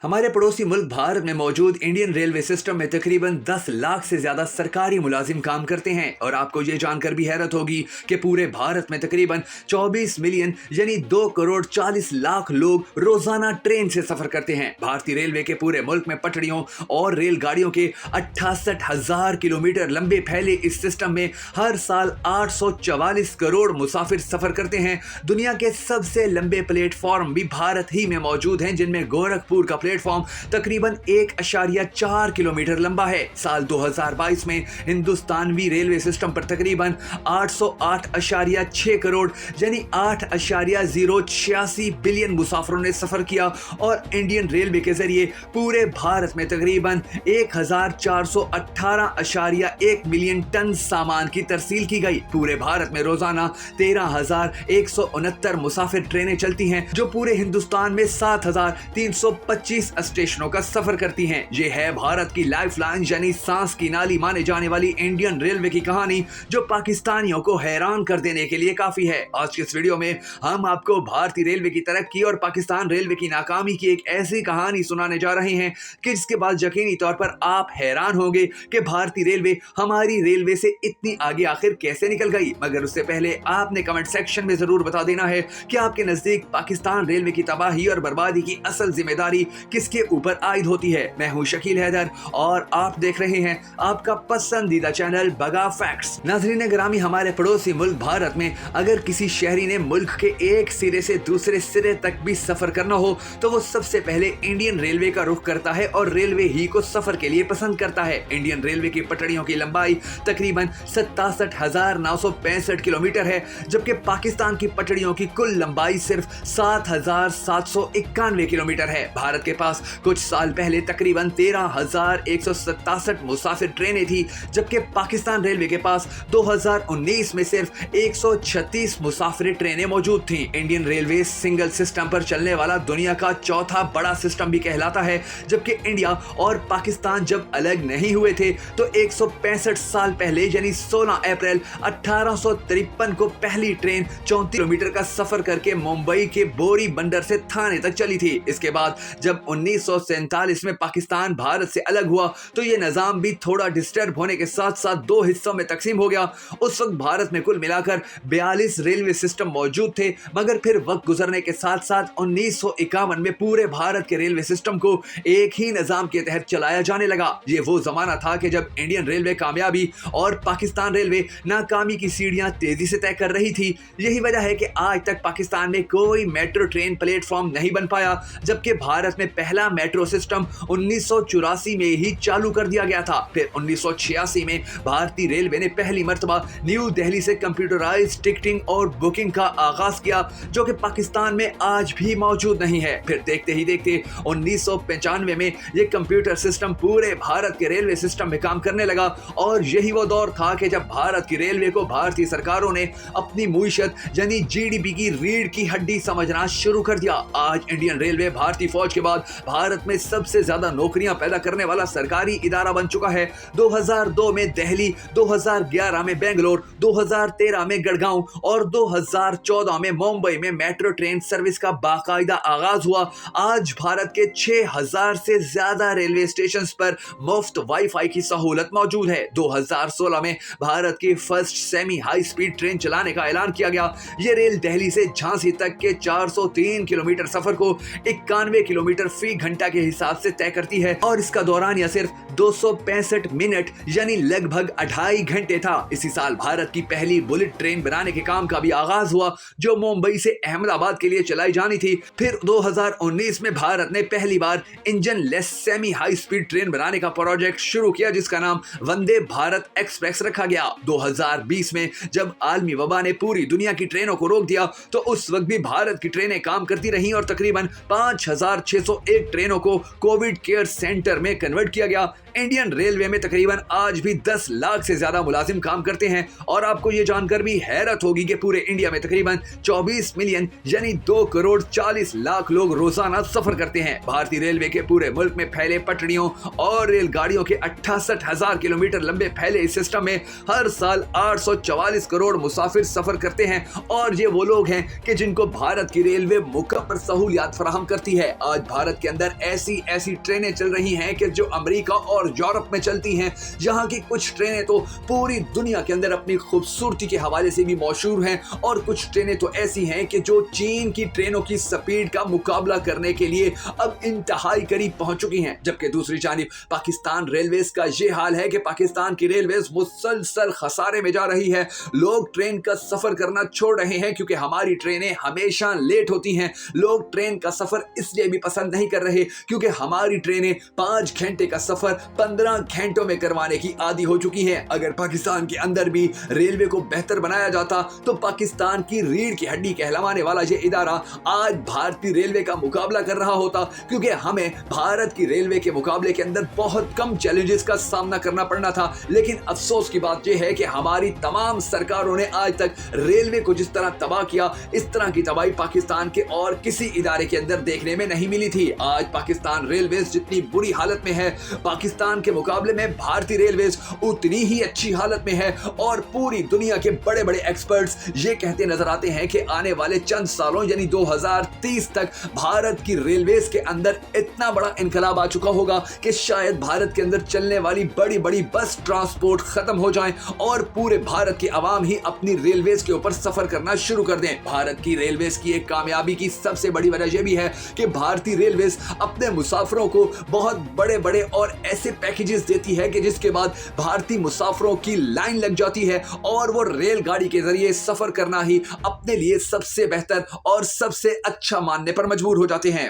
हमारे पड़ोसी मुल्क भारत में मौजूद इंडियन रेलवे सिस्टम में तकरीबन 10 लाख से ज्यादा सरकारी मुलाजिम काम करते हैं और आपको ये जानकर भी हैरत होगी कि पूरे भारत में तकरीबन 24 मिलियन यानी 2 करोड़ 40 लाख लोग रोजाना ट्रेन से सफर करते हैं। भारतीय रेलवे के पूरे मुल्क में पटरियों और रेलगाड़ियों के 68,000 किलोमीटर लंबे फैले इस सिस्टम में हर साल 844 करोड़ मुसाफिर सफर करते हैं। दुनिया के सबसे लंबे प्लेटफॉर्म भी भारत ही में मौजूद हैं, जिनमें गोरखपुर का प्लेटफॉर्म तकरीबन 1.4 किलोमीटर लंबा है। साल 2022 में हिंदुस्तानवी रेलवे सिस्टम पर तकरीबन 808.6 करोड़ यानी 8.086 बिलियन मुसाफिरों ने सफर किया और इंडियन रेलवे के जरिए पूरे भारत में तकरीबन 1418.1 मिलियन टन सामान की तरसील की गई। पूरे भारत में रोजाना 13,169 मुसाफिर ट्रेनें चलती हैं जो पूरे हिंदुस्तान में 7,325 स्टेशनों का सफर करती हैं। ये है भारत की लाइफलाइन यानी सांस की नाली माने जाने वाली इंडियन रेलवे की कहानी, जो पाकिस्तानियों को हैरान कर देने के लिए काफी है। आज के इस वीडियो में हम आपको भारतीय रेलवे की तरक्की और पाकिस्तान रेलवे की नाकामी की एक ऐसी कहानी सुनाने जा रहे हैं कि जिसके बाद यकीनी तौर पर आप हैरान होंगे कि भारतीय रेलवे हमारी रेलवे से इतनी आगे आखिर कैसे निकल गई। मगर उससे पहले आपने कमेंट सेक्शन में जरूर बता देना है कि आपके नजदीक पाकिस्तान रेलवे की तबाही और बर्बादी की असल जिम्मेदारी किसके ऊपर आयद होती है। मैं हूं शकील हैदर और आप देख रहे हैं आपका पसंदीदा चैनल बगा फैक्ट्स। नाज़रीन गिरामी, हमारे पड़ोसी मुल्क भारत में अगर किसी शहरी ने मुल्क के एक सिरे से दूसरे सिरे तक भी सफर करना हो तो वो सबसे पहले इंडियन रेलवे का रुख करता है और रेलवे ही को सफर के लिए पसंद करता है। इंडियन रेलवे की पटरियों की लंबाई तकरीबन 67,965 किलोमीटर है, जबकि पाकिस्तान की पटरियों की कुल लंबाई सिर्फ 7,791 किलोमीटर है। भारत के पास कुछ साल पहले तकरीबन 13,167 मुसाफिर ट्रेनें थी, जबकि पाकिस्तान रेलवे के पास 2019 में सिर्फ 136 मुसाफिर ट्रेनें मौजूद थीं। इंडियन रेलवे सिंगल सिस्टम पर चलने वाला दुनिया का चौथा बड़ा सिस्टम भी कहलाता है, जबकि इंडिया और पाकिस्तान जब अलग नहीं हुए थे तो 165 साल पहले यानी 16 अप्रैल 1853 को पहली ट्रेन 34 किलोमीटर का सफर करके मुंबई के बोरी बंदर से थाने तक चली थी। इसके बाद जब 1947 में पाकिस्तान भारत से अलग हुआ तो यह निजाम भी थोड़ा डिस्टर्ब होने के साथ साथ दो हिस्सों में तकसीम हो गया। उस वक्त भारत में कुल मिलाकर 42 रेलवे सिस्टम मौजूद थे, मगर फिर वक्त गुजरने के साथ साथ 1951 में पूरे भारत के रेलवे सिस्टम को एक ही निजाम के तहत चलाया जाने लगा। ये वो जमाना था कि जब इंडियन रेलवे कामयाबी और पाकिस्तान रेलवे नाकामी की सीढ़ियां तेजी से तय कर रही थी। यही वजह है कि आज तक पाकिस्तान में कोई मेट्रो ट्रेन प्लेटफॉर्म नहीं बन पाया, जबकि भारत में पहला मेट्रो सिस्टम 1984 में ही चालू कर दिया गया था। फिर 1986 में भारतीय रेलवे ने पहली मर्तबा न्यू दिल्ली से कंप्यूटराइज्ड टिकटिंग और बुकिंग का आगाज किया, जो कि पाकिस्तान में आज भी मौजूद नहीं है। फिर देखते ही देखते 1995 में यह कंप्यूटर सिस्टम पूरे भारत के रेलवे सिस्टम में काम करने लगा और यही वो दौर था कि जब भारत की रेलवे को भारतीय सरकारों ने अपनी मुईशत यानी जीडीपी की रीढ़ की हड्डी समझना शुरू कर दिया। आज इंडियन रेलवे भारतीय फौज के बाद भारत में सबसे ज्यादा नौकरियां पैदा करने वाला सरकारी इदारा बन चुका है। 2002 में दिल्ली, 2011 में बेंगलोर, 2013 में गुड़गांव और 2014 में मुंबई में मेट्रो ट्रेन सर्विस का बाकायदा आगाज हुआ। आज भारत के 6,000 से ज्यादा रेलवे स्टेशन पर मुफ्त वाईफाई की सहूलत मौजूद है। 2016 में भारत की first semi high speed train चलाने का ऐलान किया गया। यह रेल दिल्ली से झांसी तक के 403 किलोमीटर सफर को 91 किलोमीटर फी घंटा के हिसाब से तय करती है और इसका दौरानिया सिर्फ 265 मिनट यानी लगभग 2.5 घंटे था। इसी साल भारत की पहली बुलेट ट्रेन बनाने के काम का भी आगाज हुआ, जो मुंबई से अहमदाबाद के लिए चलाई जानी थी। फिर 2019 में भारत ने पहली बार engine less semi high speed train बनाने का प्रोजेक्ट शुरू किया, जिसका नाम वंदे भारत एक्सप्रेस रखा गया। 2020 में जब आलमी वबा ने पूरी दुनिया की ट्रेनों को रोक दिया तो उस वक्त भी भारत की ट्रेनें काम करती रहीं और तकरीबन 5,601 ट्रेनों को कोविड केयर सेंटर में कन्वर्ट किया गया। इंडियन रेलवे में तकरीबन आज भी 10 लाख से ज्यादा मुलाजिम काम करते हैं और आपको ये जानकर भी हैरत होगी कि पूरे इंडिया में तकरीबन 24 मिलियन यानी 2 करोड़ 40 लाख लोग रोजाना सफर करते हैं। भारतीय रेलवे के पूरे मुल्क में फैले पटरियों और रेलगाड़ियों के 68,000 किलोमीटर लंबे फैले इस सिस्टम में हर साल 844 करोड़ मुसाफिर सफर करते हैं और ये वो लोग हैं कि जिनको भारत की रेलवे मुकम्मल सहूलियात फराहम करती है। आज भारत के अंदर ऐसी ऐसी ट्रेनें चल रही हैं कि जो अमेरिका और यूरोप में चलती हैं। यहाँ की कुछ ट्रेनें तो पूरी दुनिया के अंदर अपनी खूबसूरती के हवाले से भी मशहूर हैं और कुछ ट्रेनें तो ऐसी हैं कि जो चीन की ट्रेनों की स्पीड का मुकाबला करने के लिए अब इंतहाई करीब पहुंच चुकी हैं। जबकि दूसरी जानिब पाकिस्तान रेलवेज का ये हाल है कि पाकिस्तान की रेलवेज मुसलसल खसारे में जा रही है। लोग ट्रेन का सफर करना छोड़ रहे हैं क्योंकि हमारी ट्रेनें हमेशा लेट होती हैं। लोग ट्रेन का सफर इसलिए भी पसंद नहीं कर रहे क्योंकि हमारी ट्रेनें 5 घंटे का सफर 15 घंटों में करवाने की आदी हो चुकी हैं। अगर पाकिस्तान के अंदर भी रेलवे को बेहतर बनाया जाता तो पाकिस्तान की रीढ़ की हड्डी कहलवाने वाला ये इदारा आज भारतीय रेलवे का मुकाबला कर रहा होता, क्योंकि हमें भारत की रेलवे के मुकाबले के अंदर बहुत कम चैलेंजेस का सामना करना पड़ना था। लेकिन अफसोस की बात यह है कि हमारी तमाम सरकारों ने आज तक रेलवे को जिस तरह तबाह किया, इस तरह की तबाही पाकिस्तान के और किसी इदारे के अंदर देखने में नहीं मिली थी। आज पाकिस्तान रेलवेज जितनी बुरी हालत में है, पाकिस्तान के मुकाबले में भारतीय रेलवेज उतनी ही अच्छी हालत में है और पूरी दुनिया के बड़े बड़े एक्सपर्ट्स ये कहते नजर आते हैं कि आने वाले चंद सालों यानी 2030 तक भारत की रेलवेज के अंदर इतना बड़ा इनकलाब आ चुका होगा कि शायद भारत के अंदर चलने वाली बड़ी बड़ी बस ट्रांसपोर्ट खत्म हो जाएं और पूरे भारत की आवाम ही अपनी रेलवेज के ऊपर सफर करना शुरू कर दें। भारत की रेलवेज की एक कामयाबी की सबसे बड़ी वजह यह भी है कि भारतीय रेलवेज अपने मुसाफिरों को बहुत बड़े बड़े और ऐसे पैकेजेस देती है कि जिसके बाद भारतीय मुसाफिरों की लाइन लग जाती है और वो रेलगाड़ी के जरिए सफर करना ही अपने लिए सबसे बेहतर और सबसे अच्छा मानने पर मजबूर हो जाते हैं।